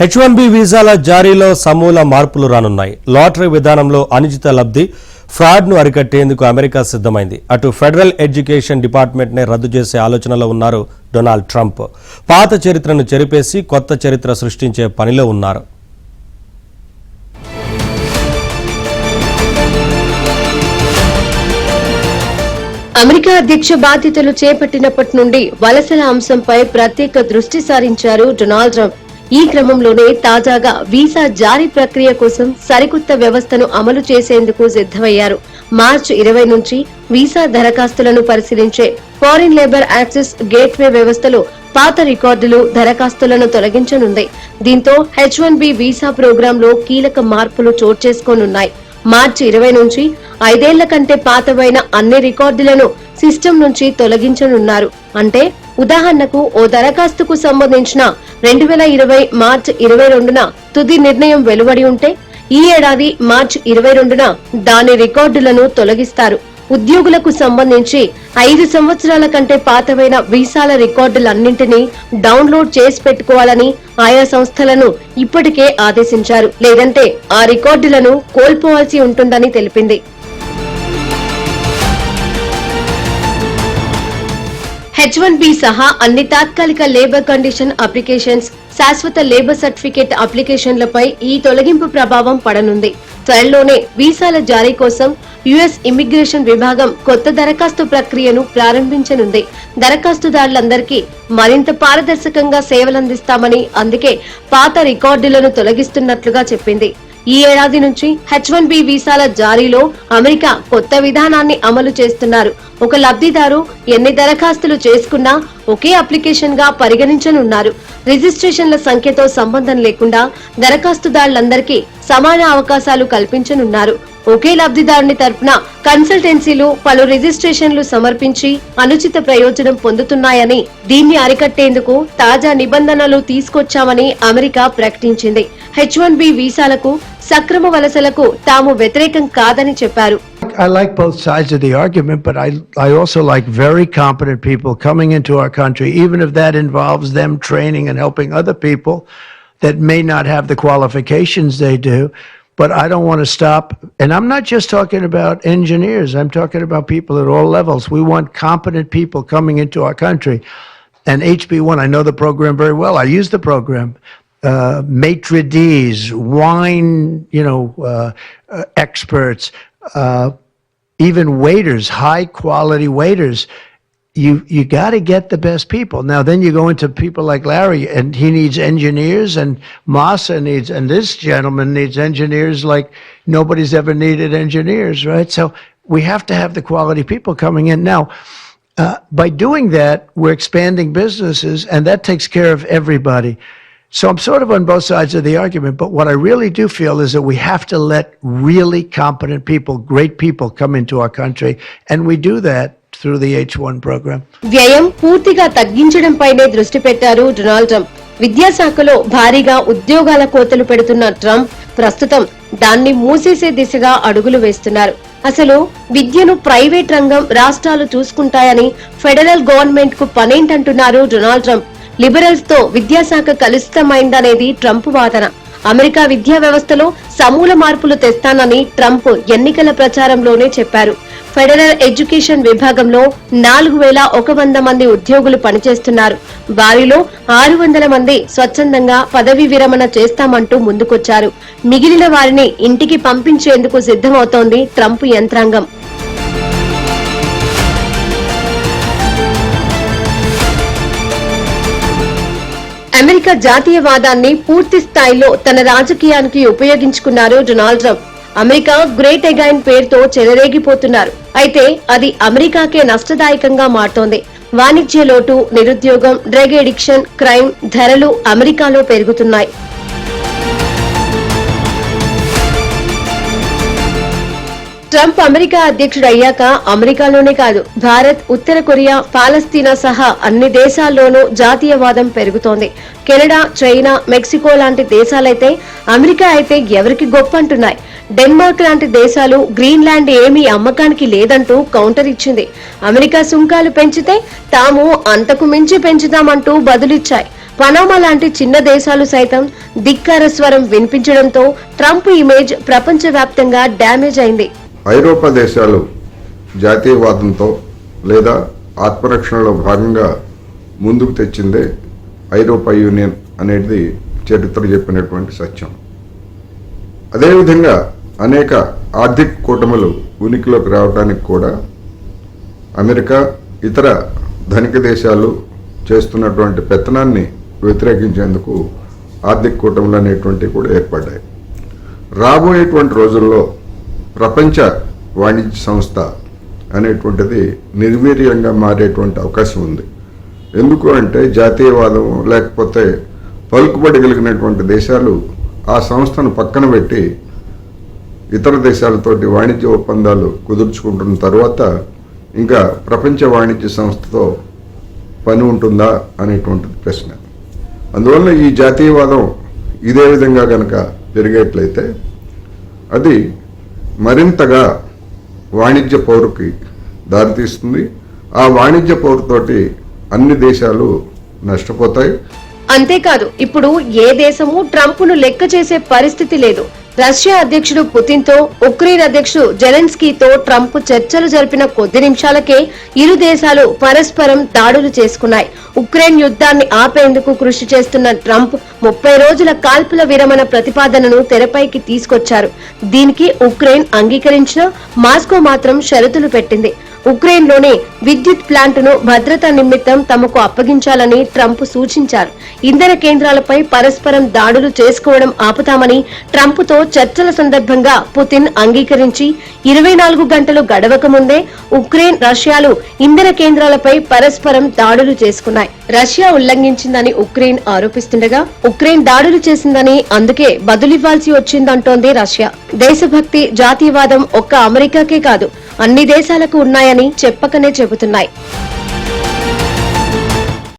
H1B వీసాల జారీలో సమూల మార్పులు రానున్నాయి. లాటరీ విధానంలో అనుచిత లబ్ధి, ఫ్రాడ్ను అరికట్టేందుకు అమెరికా సిద్ధమైంది. అటు ఫెడరల్ ఎడ్యుకేషన్ డిపార్ట్మెంట్నే రద్దు చేసే ఆలోచనలో ఉన్నారు డొనాల్డ్ ట్రంప్. పాత చరిత్రను చెరిపేసి కొత్త చరిత్ర సృష్టించే పనిలో ఉన్నారు. అమెరికా అధ్యక్ష బాధ్యతలు చేపట్టినప్పటి నుండి వలసల అంశంపై ప్రత్యేక దృష్టి సారించారు డొనాల్డ్ ట్రంప్. ఈ క్రమంలోనే తాజాగా వీసా జారీ ప్రక్రియ కోసం సరికొత్త వ్యవస్థను అమలు చేసేందుకు సిద్ధమయ్యారు. మార్చి 20 నుంచి వీసా దరఖాస్తులను పరిశీలించే ఫారిన్ లేబర్ యాక్సెస్ గేట్వే వ్యవస్థలో పాత రికార్డులు, దరఖాస్తులను తొలగించనుంది. దీంతో H1B వీసా ప్రోగ్రాంలో కీలక మార్పులు చోటు చేసుకోనున్నాయి. మార్చి 20 నుంచి 5 ఏళ్ల కంటే పాతవైన అన్ని రికార్డులను సిస్టమ్ నుంచి తొలగించనున్నారు. అంటే ఉదాహరణకు ఓ దరఖాస్తుకు సంబంధించిన 2020 మార్చి 22న తుది నిర్ణయం వెలువడి ఉంటే ఈ ఏడాది మార్చి 22న దాని రికార్డులను తొలగిస్తారు. ఉద్యోగులకు సంబంధించి 5 సంవత్సరాల కంటే పాతవైన వీసాల రికార్డులన్నింటినీ డౌన్లోడ్ చేసి పెట్టుకోవాలని ఆయా సంస్థలను ఇప్పటికే ఆదేశించారు. లేదంటే ఆ రికార్డులను కోల్పోవాల్సి ఉంటుందని తెలిపింది. H1B సహా అన్ని తాత్కాలిక లేబర్ కండిషన్ అప్లికేషన్స్, శాశ్వత లేబర్ సర్టిఫికేట్ అప్లికేషన్లపై ఈ తొలగింపు ప్రభావం పడనుంది. త్వరలోనే వీసాల జారీ కోసం యుఎస్ ఇమ్మిగ్రేషన్ విభాగం కొత్త దరఖాస్తు ప్రక్రియను ప్రారంభించనుంది. దరఖాస్తుదారులందరికీ మరింత పారదర్శకంగా సేవలందిస్తామని, అందుకే పాత రికార్డులను తొలగిస్తున్నట్లుగా చెప్పింది. ఈ ఏడాది నుంచి H1B వీసాల జారీలో అమెరికా కొత్త విధానాన్ని అమలు చేస్తున్నారు. ఒక లబ్ధిదారు ఎన్ని దరఖాస్తులు చేసుకున్నా ఒకే అప్లికేషన్ గా పరిగణించనున్నారు. రిజిస్ట్రేషన్ల సంఖ్యతో సంబంధం లేకుండా దరఖాస్తుదారులందరికీ సమాన అవకాశాలు కల్పించనున్నారు. ఒకే లబ్ధిదారుని తరపున కన్సల్టెన్సీలు పలు రిజిస్ట్రేషన్లు సమర్పించి అనుచిత ప్రయోజనం పొందుతున్నాయని, దీన్ని అరికట్టేందుకు తాజా నిబంధనలు తీసుకొచ్చామని అమెరికా ప్రకటించింది. H1B వీసాలకు, సక్రమ వలసలకు తాము వ్యతిరేకం కాదని చెప్పారు. I like both sides of the argument, but I also like very competent people coming into our country, even if that involves them training and helping other people that may not have the qualifications they do. But I don't want to stop. And I'm not just talking about engineers. I'm talking about people at all levels. We want competent people coming into our country. And HB1, I know the program very well. I use the program. Maitre d's, wine, experts, even waiters, high quality waiters. You got to get the best people. Now then you go into people like Larry, and he needs engineers, and Masa needs, and this gentleman needs engineers like nobody's ever needed engineers, right? So we have to have the quality people coming in. Now, by doing that, we're expanding businesses, and that takes care of everybody. So I'm sort of on both sides of the argument, but what I really do feel is that we have to let really competent people, great people come into our country, and we do that through the H1 program. వ్యయం పూర్తిగా తగ్గించడంపైనే దృష్టి పెట్టారు Donald Trump. విద్యాశాఖలో భారీగా ఉద్యోగాల కోతలు పెడుతున్న Trump ప్రస్తుతం దాన్ని మూసేసే దిశగా అడుగులు వేస్తున్నారు. అసలు విద్యను ప్రైవేట్ రంగం, రాష్ట్రాలు చూసుకుంటాయని ఫెడరల్ గవర్నమెంట్ కు పనేంటంటున్నారు డొనాల్డ్ ట్రంప్. లిబరల్స్ తో విద్యాశాఖ కలుషితమైందనేది ట్రంప్ వాదన. అమెరికా విద్యా వ్యవస్థలో సమూల మార్పులు తెస్తానని ట్రంప్ ఎన్నికల ప్రచారంలోనే చెప్పారు. ఫెడరల్ ఎడ్యుకేషన్ విభాగంలో 4100 మంది ఉద్యోగులు పనిచేస్తున్నారు. వారిలో 600 మంది స్వచ్ఛందంగా పదవీ విరమణ చేస్తామంటూ ముందుకొచ్చారు. మిగిలిన వారిని ఇంటికి పంపించేందుకు సిద్ధమవుతోంది ట్రంప్ యంత్రాంగం. అమెరికా జాతీయవాదాన్ని పూర్తి స్థాయిలో తన రాజకీయానికి ఉపయోగించుకున్నారు Donald Trump. America great again పేరుతో చెలరేగిపోతున్నారు. అయితే అది అమెరికాకే నష్టదాయకంగా మారుతోంది. వాణిజ్య లోటు, నిరుద్యోగం, డ్రగ్ ఎడిక్షన్, క్రైమ్, ధరలు అమెరికాలో పెరుగుతున్నాయి. ట్రంప్ అమెరికా అధ్యక్షుడు అయ్యాక అమెరికాలోనే కాదు, భారత్, ఉత్తర కొరియా, పాలస్తీనా సహా అన్ని దేశాల్లోనూ జాతీయవాదం పెరుగుతోంది. కెనడా, చైనా, మెక్సికో లాంటి దేశాలైతే అమెరికా అయితే ఎవరికి గొప్ప అంటున్నాయి. డెన్మార్క్ లాంటి దేశాలు గ్రీన్లాండ్ ఏమీ అమ్మకానికి లేదంటూ కౌంటర్ ఇచ్చింది. అమెరికా సుంకాలు పెంచితే తాము అంతకు మించి పెంచుతామంటూ బదులిచ్చాయి. పనామా లాంటి చిన్న దేశాలు సైతం ధిక్కార స్వరం వినిపించడంతో ట్రంప్ ఇమేజ్ ప్రపంచవ్యాప్తంగా డ్యామేజ్ అయింది. ఐరోపా దేశాలు జాతీయవాదంతో లేదా ఆత్మరక్షణలో భాగంగా ముందుకు తెచ్చిందే ఐరోపా యూనియన్ అనేది చరిత్ర చెప్పినటువంటి సత్యం. అదేవిధంగా అనేక ఆర్థిక కూటములు ఉనికిలోకి రావడానికి కూడా అమెరికా ఇతర ధనిక దేశాలు చేస్తున్నటువంటి పెత్తనాన్ని వ్యతిరేకించేందుకు ఆర్థిక కూటములు అనేటువంటివి కూడా ఏర్పడ్డాయి. రాబోయేటువంటి రోజుల్లో ప్రపంచ వాణిజ్య సంస్థ అనేటువంటిది నిర్వీర్యంగా మారేటువంటి అవకాశం ఉంది. ఎందుకు అంటే జాతీయవాదం లేకపోతే పలుకుబడి కలిగినటువంటి దేశాలు ఆ సంస్థను పక్కన పెట్టి ఇతర దేశాలతోటి వాణిజ్య ఒప్పందాలు కుదుర్చుకుంటున్న తర్వాత ఇంకా ప్రపంచ వాణిజ్య సంస్థతో పని ఉంటుందా అనేటువంటిది ప్రశ్న. అందువల్ల ఈ జాతీయవాదం ఇదే విధంగా కనుక పెరిగేట్లయితే అది మరింతగా వాణిజ్య పౌరుకి దారితీస్తుంది. ఆ వాణిజ్య పౌరుతోటి అన్ని దేశాలు నష్టపోతాయి. అంతేకాదు, ఇప్పుడు ఏ దేశము ట్రంప్ను లెక్క చేసే పరిస్థితి లేదు. రష్యా అధ్యక్షుడు పుతిన్ తో ఉక్రెయిన్ అధ్యక్షుడు జెలెన్స్కీతో ట్రంప్ చర్చలు జరిపిన కొద్ది నిమిషాలకే ఇరు దేశాలు పరస్పరం దాడులు చేసుకున్నాయి. ఉక్రెయిన్ యుద్ధాన్ని ఆపేందుకు కృషి చేస్తున్న ట్రంప్ 30 రోజుల కాల్పుల విరమణ ప్రతిపాదనను తెరపైకి తీసుకొచ్చారు. దీనికి ఉక్రెయిన్ అంగీకరించినా మాస్కో మాత్రం షరతులు పెట్టింది. ఉక్రెయిన్ లోని విద్యుత్ ప్లాంటును భద్రతా నిమిత్తం తమకు అప్పగించాలని ట్రంప్ సూచించారు. ఇంధన కేంద్రాలపై పరస్పరం దాడులు చేసుకోవడం ఆపుతామని ట్రంప్ తో చర్చల సందర్భంగా పుతిన్ అంగీకరించి 24 గంటలు గడవక ముందే ఉక్రెయిన్ రష్యాలు ఇంధన కేంద్రాలపై పరస్పరం దాడులు చేసుకున్నాయి. రష్యా ఉల్లంఘించిందని ఉక్రెయిన్ ఆరోపిస్తుండగా ఉక్రెయిన్ దాడులు చేసిందని అందుకే బదులివ్వాల్సి వచ్చిందంటోంది రష్యా. దేశభక్తి, జాతీయవాదం ఒక్క అమెరికాకే కాదు అన్ని దేశాలకు ఉన్నాయని చెప్పకనే చెబుతున్నాయి.